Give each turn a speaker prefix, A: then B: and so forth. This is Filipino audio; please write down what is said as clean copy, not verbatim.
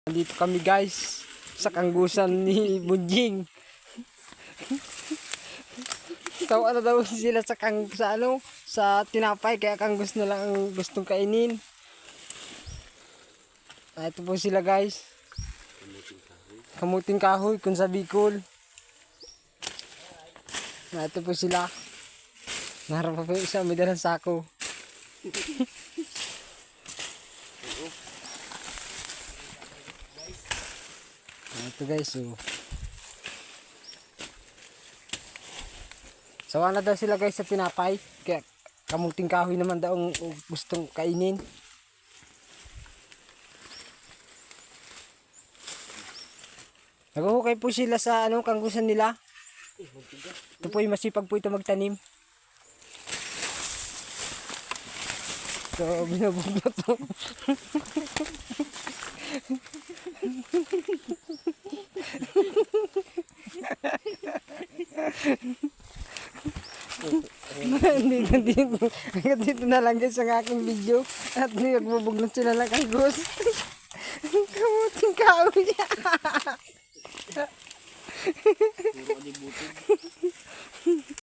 A: Dito kami guys sa kanggusan ni Bunjing. Tawa na daw sila sa sa tinapay kaya kanggus na lang ang gustong kainin. Ito po sila guys. Kamuting kahoy kung sa Bicol. Ito po sila. Naharap pa po isa may dalang sako. Ito guys, oh. Sawa na daw sila guys sa tinapay. Kaya kamuting kahoy naman daw ang gustong kainin. Naghuhukay po sila sa kanggusan nila. Ito po yung masipag po ito magtanim. So, binabugbot to. dito na lang guys ang aking video at nagbubuglot sila ng kanggus. Kamuting kahoy.